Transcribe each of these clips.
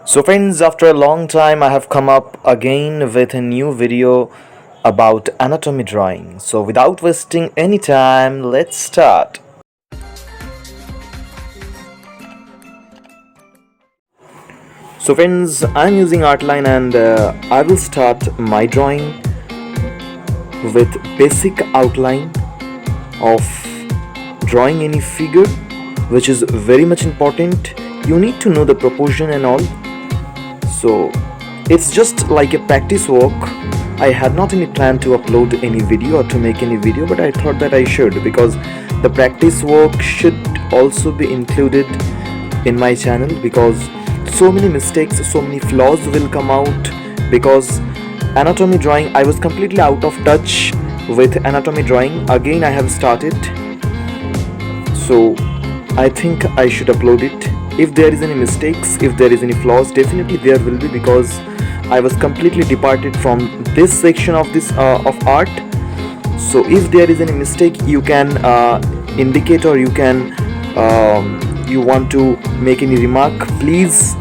So friends, after a long time I have come up again with a new video about anatomy drawing. So without wasting any time, let's start. So friends, I'm using outline and I will start my drawing with basic outline of drawing any figure, which is very much important. You need to know the proportion and all. So it's just like a practice work. I had not any plan to upload any video or to make any video, but I thought that I should, because the practice work should also be included in my channel, because so many mistakes, so many flaws will come out. Because anatomy drawing, I was completely out of touch with anatomy drawing. Again I have started, so I think I should upload it. If there is any mistakes, if there is any flaws, definitely there will be, because I was completely departed from this section of this of art. So if there is any mistake, you can indicate, or you can you want to make any remark, please.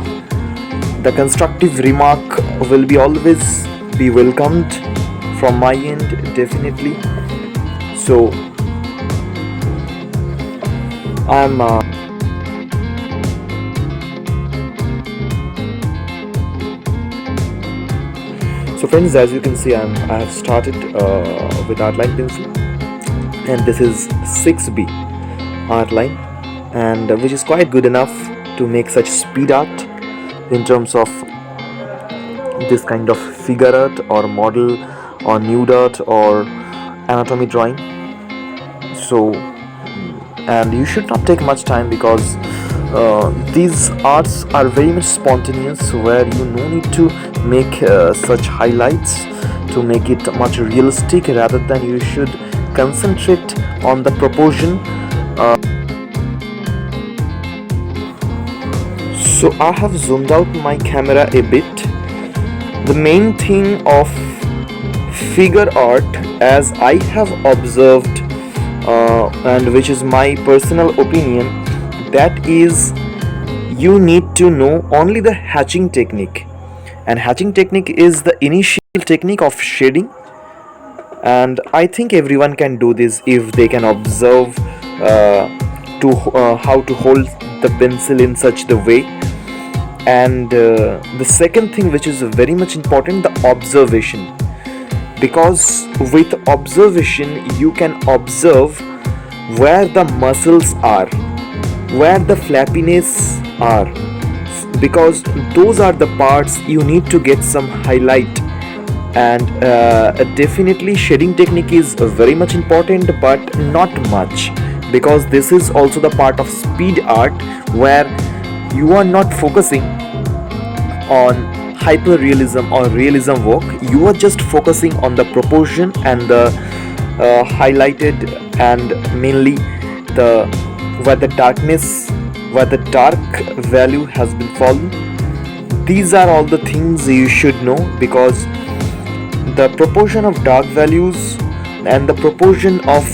The constructive remark will be always be welcomed from my end, definitely. So I'm so friends, as you can see, I have started with outline pencil, and this is 6B outline, and which is quite good enough to make such speed art in terms of this kind of figure art or model or nude art or anatomy drawing. So, and you should not take much time, because these arts are very much spontaneous, where you no need to make such highlights to make it much realistic. Rather than you should concentrate on the proportion. So I have zoomed out my camera a bit. The main thing of figure art, as I have observed, and which is my personal opinion, that is, you need to know only the hatching technique, and hatching technique is the initial technique of shading. And I think everyone can do this if they can observe how to hold the pencil in such the way. And the second thing, which is very much important, the observation, because with observation you can observe where the muscles are, where the flappiness are, because those are the parts you need to get some highlight. And definitely shading technique is very much important, but not much, because this is also the part of speed art, where you are not focusing on hyper realism or realism work. You are just focusing on the proportion and the highlighted, and mainly the where the darkness, where the dark value has been fallen. These are all the things you should know, because the proportion of dark values and the proportion of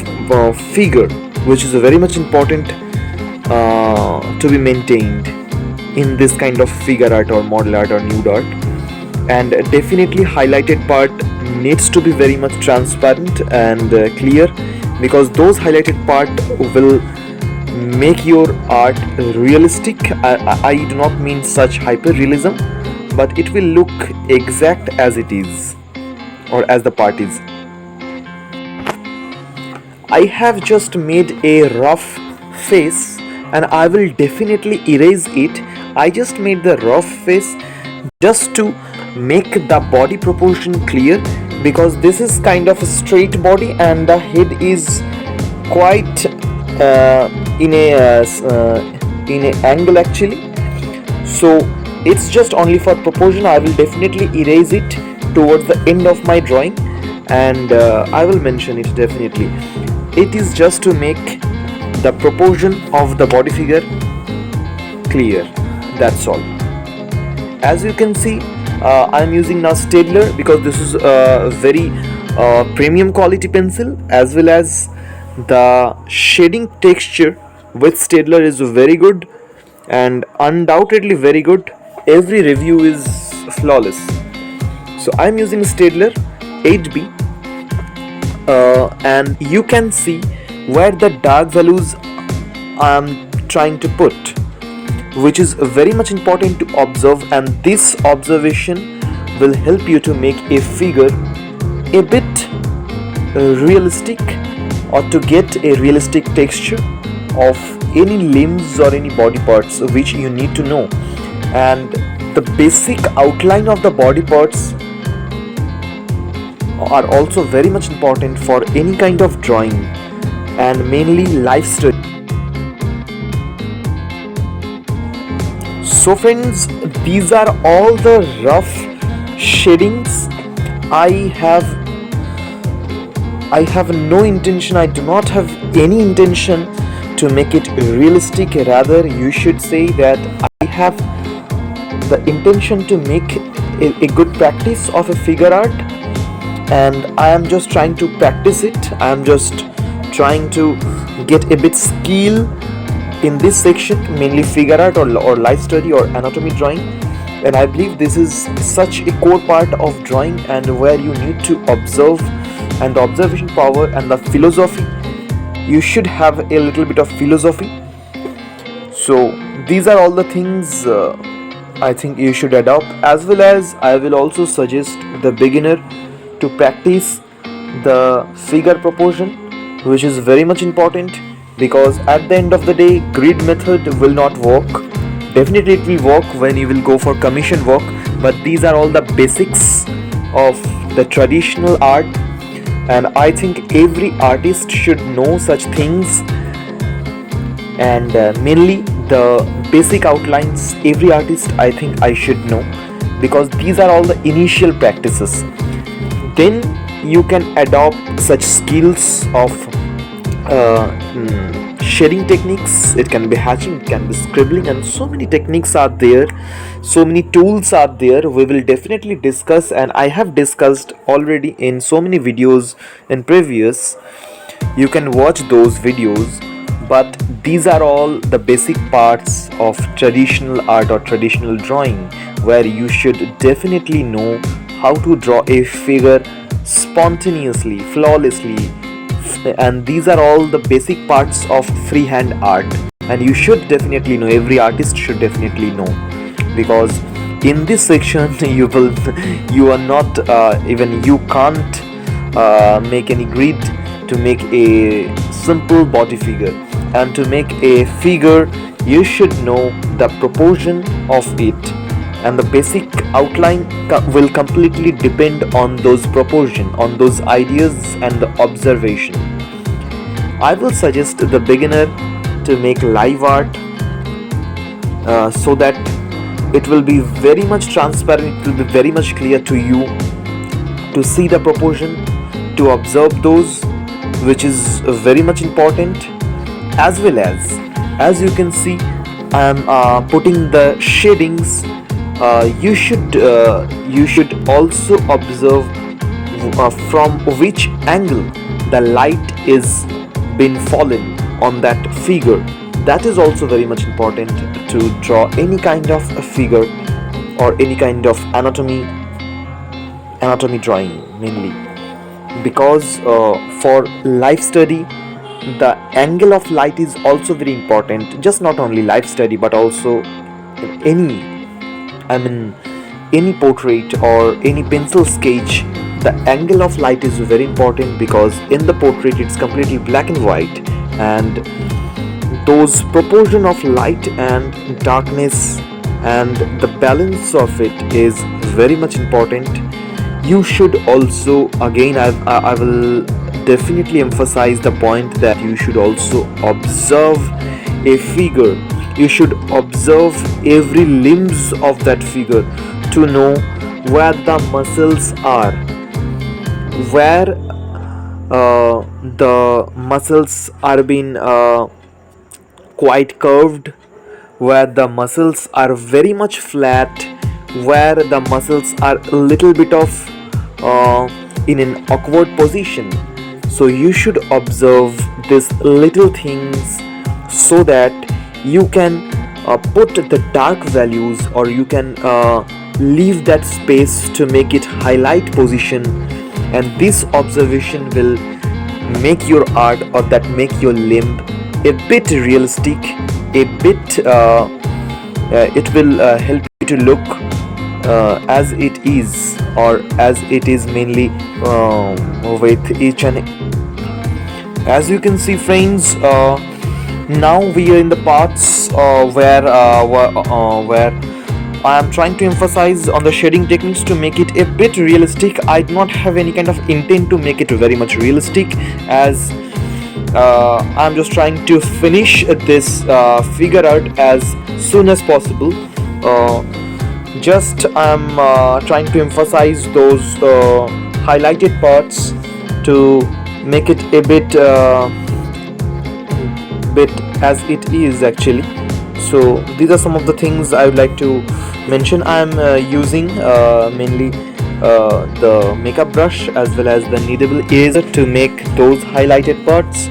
figure, which is very much important to be maintained in this kind of figure art or model art or nude art. And definitely highlighted part needs to be very much transparent and clear, because those highlighted part will make your art realistic. I do not mean such hyper realism, but it will look exact as it is, or as the part is. I have just made a rough face, and I will definitely erase it. I just made the rough face just to make the body proportion clear, because this is kind of a straight body and the head is quite in a angle actually. So it's just only for proportion. I will definitely erase it towards the end of my drawing, and I will mention it definitely. It is just to make the proportion of the body figure clear, that's all. As you can see, I am using now Staedtler, because this is a very premium quality pencil, as well as the shading texture with Staedtler is very good, and undoubtedly very good. every review is flawless. So I'm using Stadler 8B, and you can see where the dark values I'm trying to put, which is very much important to observe, and this observation will help you to make a figure a bit realistic, or to get a realistic texture of any limbs or any body parts which you need to know. And the basic outline of the body parts are also very much important for any kind of drawing, and mainly life study. So friends, these are all the rough shadings. I have no intention, I do not have any intention to make it realistic. Rather, you should say that I have the intention to make a good practice of a figure art, and I am just trying to practice it. I am just trying to get a bit skill in this section, mainly figure art or life study or anatomy drawing. And I believe this is such a core part of drawing, and where you need to observe, and the observation power and the philosophy. You should have a little bit of philosophy. So these are all the things I think you should adopt, as well as I will also suggest the beginner to practice the figure proportion, which is very much important, because at the end of the day, grid method will not work. Definitely it will work when you will go for commission work, but these are all the basics of the traditional art, and I think every artist should know such things. And mainly the basic outlines, every artist I think I should know, because these are all the initial practices. Then you can adopt such skills of shading techniques. It can be hatching, it can be scribbling, and so many techniques are there, so many tools are there. We will definitely discuss, and I have discussed already in so many videos in previous. You can watch those videos, but these are all the basic parts of traditional art or traditional drawing, where you should definitely know how to draw a figure spontaneously, flawlessly. And these are all the basic parts of freehand art, and you should definitely know, every artist should definitely know, because in this section you are not even you can't make any grid to make a simple body figure. And to make a figure, you should know the proportion of it, and the basic outline will completely depend on those proportion, on those ideas and the observation. I will suggest the beginner to make live art, so that it will be very much transparent, it will be very much clear to you to see the proportion, to observe those, which is very much important. As well as you can see, I am putting the shadings. You should also observe from which angle the light is been fallen on that figure. That is also very much important to draw any kind of a figure or any kind of anatomy drawing, mainly because for life study, the angle of light is also very important. Just not only life study, but also any portrait or any pencil sketch, the angle of light is very important, because in the portrait it's completely black and white, and those proportion of light and darkness and the balance of it is very much important. You should also, again I will definitely emphasize the point that you should also observe a figure. You should observe every limbs of that figure to know where the muscles are, where the muscles are being quite curved, where the muscles are very much flat, where the muscles are a little bit of in an awkward position. So you should observe these little things so that you can put the dark values, or you can leave that space to make it highlight position, and this observation will make your art, or that make your limb a bit realistic, a bit it will help you to look as it is, or as it is mainly with each and as you can see, friends. Now we are in the parts where I am trying to emphasize on the shading techniques to make it a bit realistic. I do not have any kind of intent to make it very much realistic, as I'm just trying to finish this figure art as soon as possible. Just I'm trying to emphasize those highlighted parts to make it a bit as it is actually. So these are some of the things I would like to mention. I'm using mainly the makeup brush as well as the kneadable eraser to make those highlighted parts.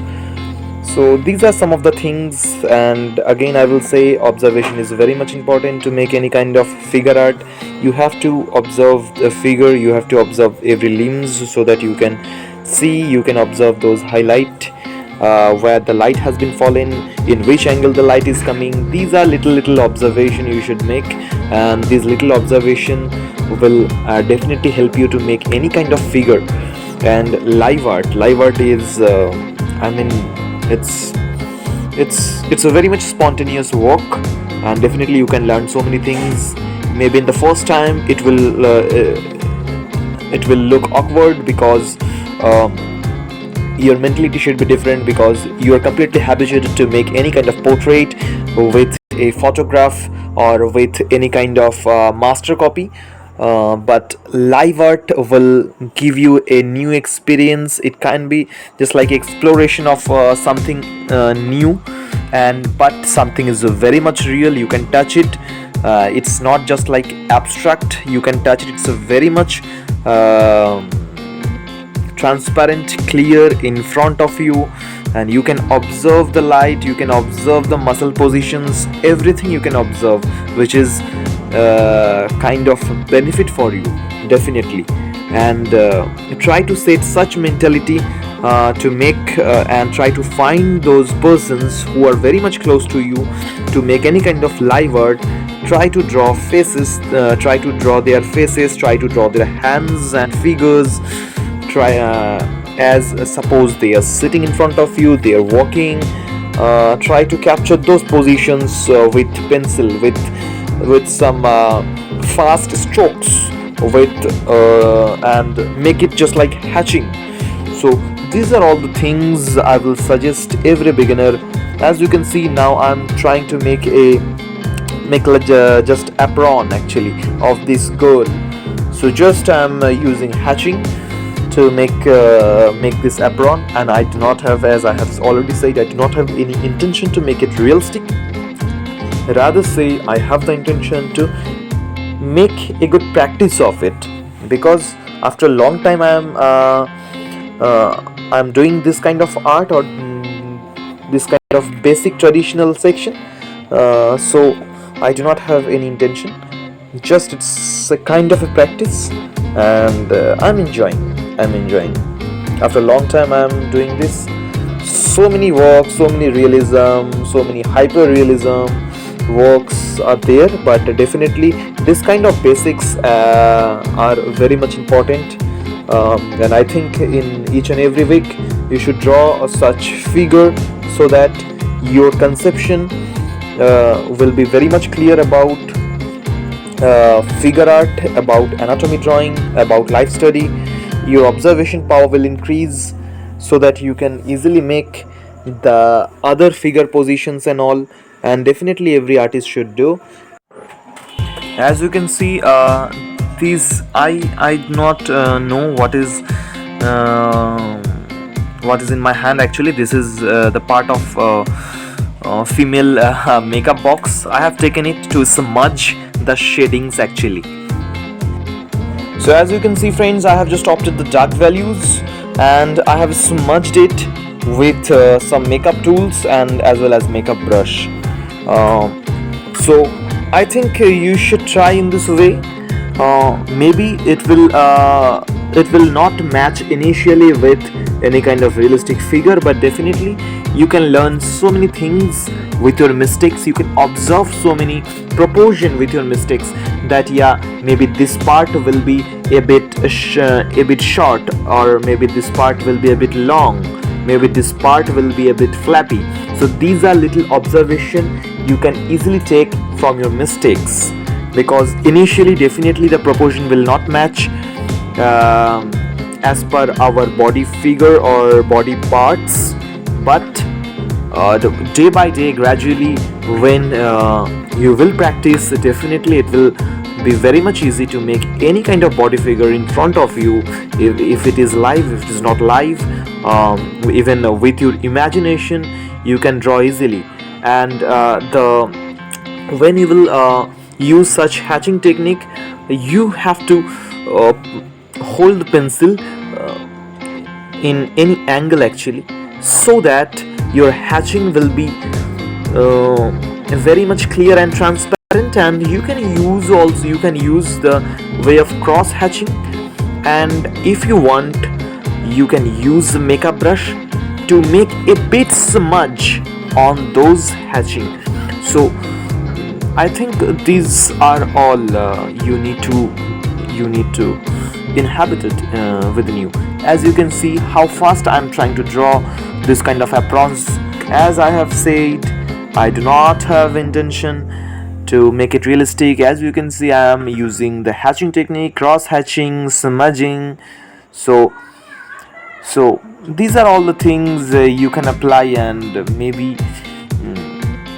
So these are some of the things, and again I will say observation is very much important to make any kind of figure art. You have to observe the figure, you have to observe every limbs, so that you can see, you can observe those highlight, where the light has been fallen, in which angle the light is coming. These are little observation you should make, and this little observation will definitely help you to make any kind of figure. And live art is it's a very much spontaneous work, and definitely you can learn so many things. Maybe in the first time it will look awkward, because your mentality should be different, because you are completely habituated to make any kind of portrait with a photograph or with any kind of master copy. But live art will give you a new experience. It can be just like exploration of something new, and but something is very much real. You can touch it. It's not just like abstract. You can touch it. It's a very much transparent, clear in front of you, and you can observe the light, you can observe the muscle positions, everything you can observe, which is kind of benefit for you, definitely. And try to set such mentality to make and try to find those persons who are very much close to you, to make any kind of live art. Try to draw faces, try to draw their faces, try to draw their hands and figures. Try as suppose they are sitting in front of you, they are walking. Try to capture those positions with pencil, with some fast strokes, with and make it just like hatching. So these are all the things I will suggest every beginner. As you can see, now I'm trying to make just apron actually of this girl. So just I'm using hatching to make this apron, and I do not have, as I have already said, I do not have any intention to make it realistic. Rather say I have the intention to make a good practice of it, because after a long time I'm doing this kind of art, or this kind of basic traditional section. So I do not have any intention, just it's a kind of a practice, and I'm enjoying. After a long time I'm doing this. So many works, so many realism, so many hyper realism works are there, but definitely this kind of basics are very much important. And I think in each and every week you should draw a such figure, so that your conception will be very much clear about figure art, about anatomy drawing, about life study. Your observation power will increase, so that you can easily make the other figure positions and all, and definitely every artist should do. As you can see, these I do not know what is in my hand actually. This is the part of female makeup box. I have taken it to smudge the shadings actually. So as you can see, friends, I have just opted the dark values, and I have smudged it with some makeup tools and as well as makeup brush. So I think you should try in this way. Maybe it will not match initially with any kind of realistic figure, but definitely you can learn so many things with your mistakes. You can observe so many proportion with your mistakes, that yeah, maybe this part will be a bit short, or maybe this part will be a bit long, maybe this part will be a bit flappy. So these are little observation you can easily take from your mistakes, because initially definitely the proportion will not match as per our body figure or body parts, but day by day, gradually, when you will practice, definitely it will be very much easy to make any kind of body figure in front of you, if it is live, if it is not live. Even with your imagination you can draw easily. And the when you will use such hatching technique, you have to hold the pencil in any angle actually, so that your hatching will be very much clear and transparent. And you can use the way of cross hatching, and if you want, you can use the makeup brush to make a bit smudge on those hatching. So I think these are all you need to inhabit it within you. As you can see how fast I'm trying to draw this kind of aprons. As I have said, I do not have intention to make it realistic. As you can see, I am using the hatching technique, cross hatching, smudging. So these are all the things you can apply, and maybe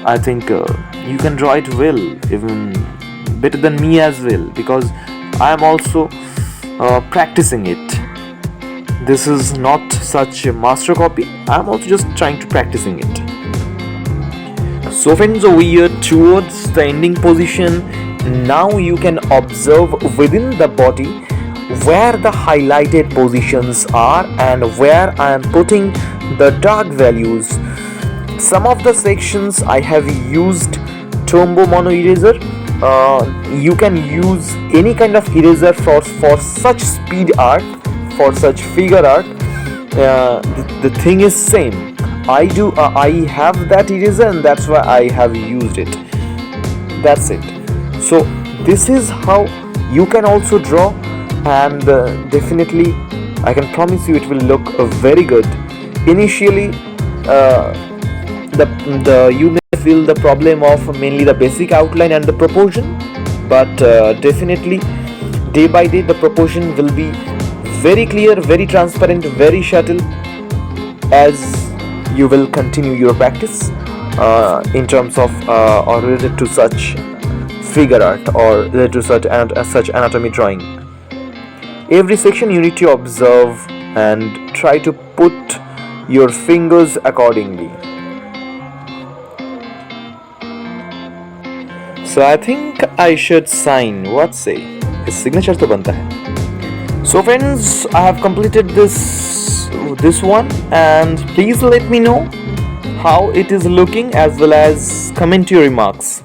I think you can draw it well, even better than me as well, because I am also practicing it. This is not such a master copy. I am also just trying to practicing it. So friends, over here towards the ending position, now you can observe within the body where the highlighted positions are and where I am putting the dark values. Some of the sections I have used Tombow mono eraser. You can use any kind of eraser for such speed art, for such figure art. The thing is same. I have that eraser, and that's why I have used it. That's it. So this is how you can also draw, and definitely I can promise you it will look very good. Initially the you may feel the problem of mainly the basic outline and the proportion, but definitely day by day the proportion will be very clear, very transparent, very subtle, as you will continue your practice in terms of or related to such figure art or related to such anatomy drawing. Every section you need to observe and try to put your fingers accordingly. So I think I should sign. What say? His signature to banta hai. So friends, I have completed this one, and please let me know how it is looking, as well as comment your remarks.